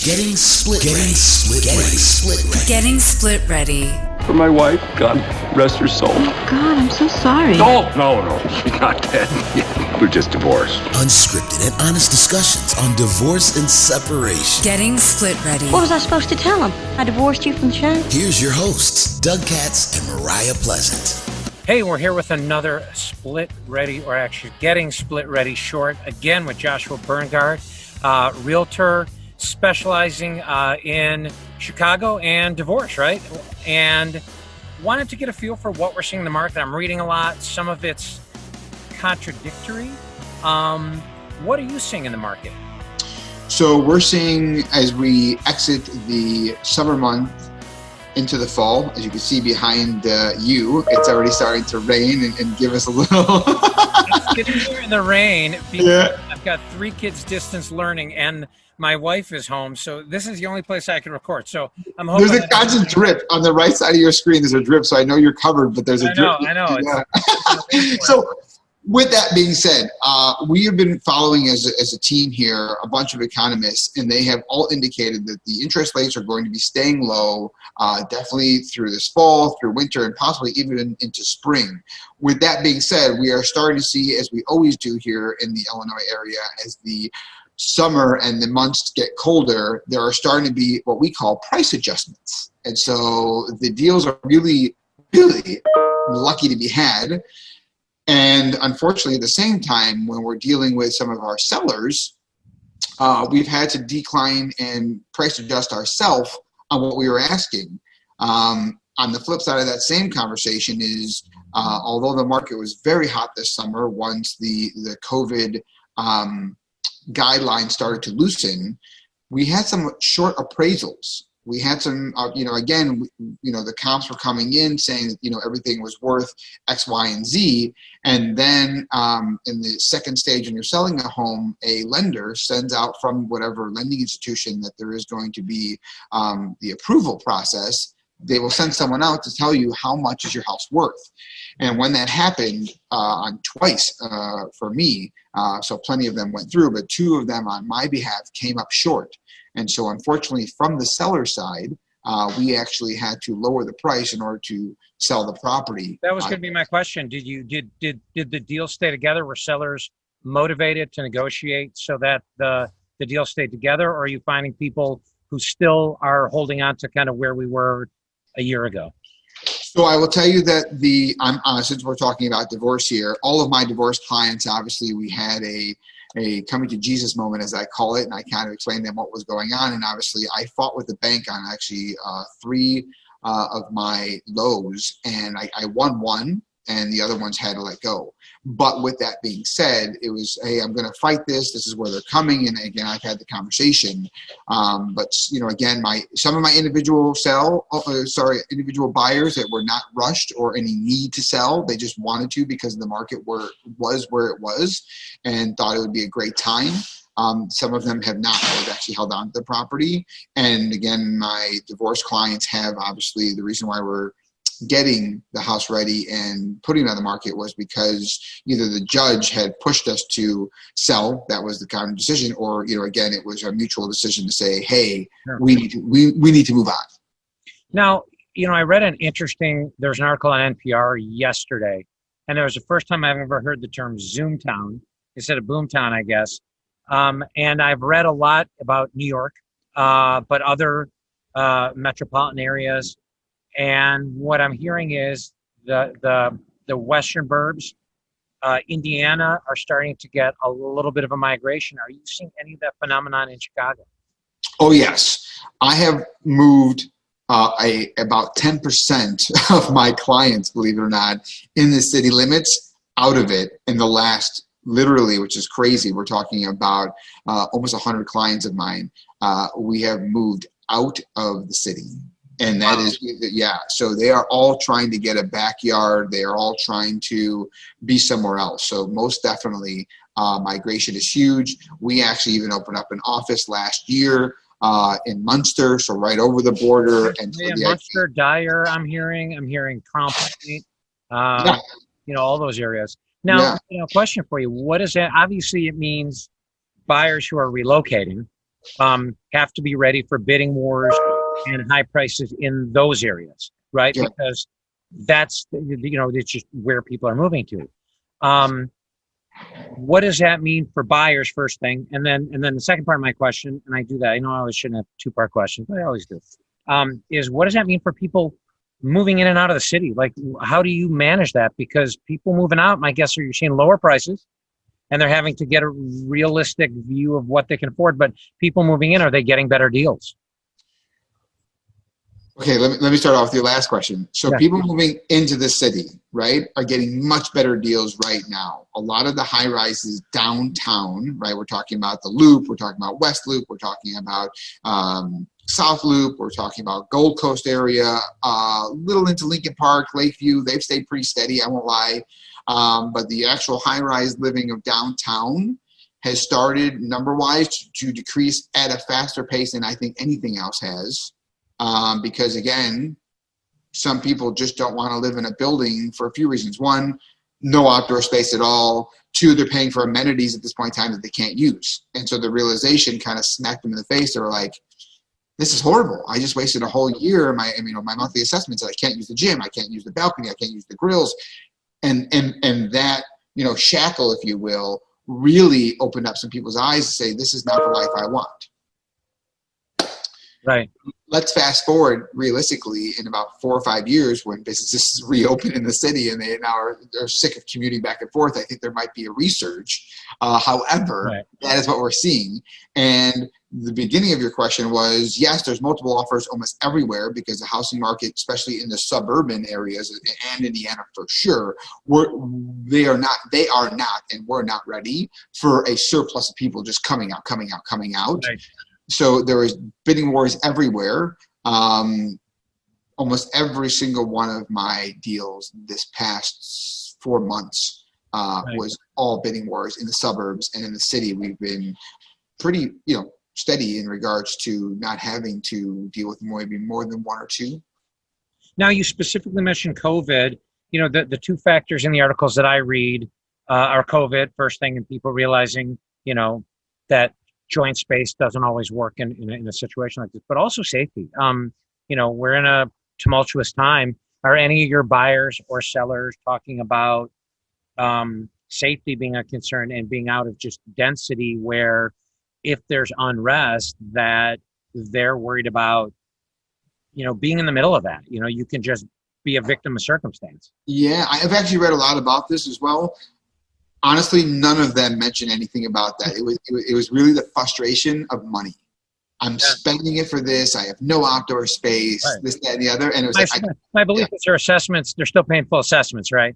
Getting split ready. Getting split ready. For my wife, God rest her soul. Oh, God, I'm so sorry. No, she's not dead. We're just divorced. Unscripted and honest discussions on divorce and separation. Getting split ready. What was I supposed to tell him? I divorced you from the show? Here's your hosts, Doug Katz and Mariah Pleasant. Hey, we're here with another Split Ready, or actually Getting Split Ready short, again with Joshua Berngard, realtor specializing in Chicago and divorce, right? And wanted to get a feel for what we're seeing in the market. I'm reading a lot. Some of it's contradictory. What are you seeing in the market? So we're seeing, as we exit the summer month into the fall, as you can see behind you, it's already starting to rain and give us a little. It's getting here in the rain because I've got 3 kids distance learning and my wife is home, so this is the only place I can record. So I'm hoping there's a constant drip on the right side of your screen. There's a drip, so I know you're covered, but there's a drip. I know. Yeah. So with that being said, we have been following as a team here a bunch of economists, and they have all indicated that the interest rates are going to be staying low, definitely through this fall, through winter, and possibly even into spring. With that being said, we are starting to see, as we always do here in the Illinois area, as the summer and the months get colder, there are starting to be what we call price adjustments. And so the deals are really, really lucky to be had. And unfortunately, at the same time, when we're dealing with some of our sellers, we've had to decline and price adjust ourselves on what we were asking. On the flip side of that same conversation is, although the market was very hot this summer, once the COVID guidelines started to loosen, we had some short appraisals. We had some, the comps were coming in saying that, everything was worth X, Y, and Z. And then in the second stage, when you're selling a home, a lender sends out from whatever lending institution that there is going to be the approval process. They will send someone out to tell you how much is your house worth. And when that happened on twice for me, so plenty of them went through, but 2 of them on my behalf came up short. And so unfortunately from the seller side, we actually had to lower the price in order to sell the property. That was going to be my question. Did the deal stay together? Were sellers motivated to negotiate so that the deal stayed together? Or are you finding people who still are holding on to kind of where we were a year ago? So I will tell you that since we're talking about divorce here, all of my divorce clients, obviously we had a coming to Jesus moment, as I call it, and I kind of explained to them what was going on. And obviously I fought with the bank on actually 3 of my lows, and I won 1, and the other ones had to let go. But with that being said, it was, hey, I'm going to fight this. This is where they're coming. And again, I've had the conversation. But again, some of my individual buyers that were not rushed or any need to sell, they just wanted to because the market was where it was and thought it would be a great time. Some of them have not. They've actually held on to the property. And again, my divorce clients have, obviously, the reason why we're getting the house ready and putting it on the market was because either the judge had pushed us to sell, that was the kind of decision, or again, it was a mutual decision to say, hey, sure, we need to move on. Now, I read there's an article on NPR yesterday, and it was the first time I've ever heard the term Zoomtown instead of Boomtown, I guess. And I've read a lot about New York, but other metropolitan areas. And what I'm hearing is the western burbs, Indiana, are starting to get a little bit of a migration. Are you seeing any of that phenomenon in Chicago? Oh, yes. I have moved about 10% of my clients, believe it or not, in the city limits out of it in the last, literally, which is crazy. We're talking about almost 100 clients of mine. We have moved out of the city. And that is, so they are all trying to get a backyard. They are all trying to be somewhere else. So most definitely, migration is huge. We actually even opened up an office last year in Munster, so right over the border. And so Munster, Dyer, I'm hearing Crown Point, all those areas. Now, question for you. What is that? Obviously, it means buyers who are relocating. have to be ready for bidding wars and high prices in those areas, right? Yeah. Because that's, it's just where people are moving to. What does that mean for buyers, first thing? And then the second part of my question, and I do that, I know I always shouldn't have two-part questions, but I always do, is what does that mean for people moving in and out of the city? Like, how do you manage that? Because people moving out, my guess are you're seeing lower prices and they're having to get a realistic view of what they can afford. But people moving in, are they getting better deals? Okay, let me start off with your last question. So Yeah. people moving into the city, right, are getting much better deals right now. A lot of the high rises downtown, right? We're talking about the Loop, we're talking about West Loop, we're talking about South Loop, we're talking about Gold Coast area, little into Lincoln Park, Lakeview. They've stayed pretty steady, I won't lie. But the actual high rise living of downtown has started number-wise to decrease at a faster pace than I think anything else has. Because again, some people just don't want to live in a building for a few reasons. One, no outdoor space at all. Two, they're paying for amenities at this point in time that they can't use. And so the realization kind of smacked them in the face. They were like, this is horrible. I just wasted a whole year. My monthly assessments, I can't use the gym. I can't use the balcony. I can't use the grills. And that, shackle, if you will, really opened up some people's eyes to say, this is not the life I want. Right. Let's fast forward realistically in about 4 or 5 years when businesses reopen in the city and they now are sick of commuting back and forth. I think there might be a resurge. However, Right. That is what we're seeing. And the beginning of your question was, yes, there's multiple offers almost everywhere because the housing market, especially in the suburban areas and Indiana for sure, they are not, and we're not ready for a surplus of people just coming out. Right. So there was bidding wars everywhere. Almost every single one of my deals this past 4 months was all bidding wars in the suburbs, and in the city we've been pretty, steady in regards to not having to deal with maybe more than one or two. Now, you specifically mentioned COVID. The two factors in the articles that I read are COVID, first thing, and people realizing, that joint space doesn't always work in a situation like this, but also safety. We're in a tumultuous time. Are any of your buyers or sellers talking about safety being a concern and being out of just density where if there's unrest that they're worried about, being in the middle of that? You can just be a victim of circumstance. Yeah, I've actually read a lot about this as well. Honestly, none of them mentioned anything about that. It was really the frustration of money. I'm spending it for this. I have no outdoor space, this, that, and the other. And it was My belief is their assessments, they're still paying full assessments, right?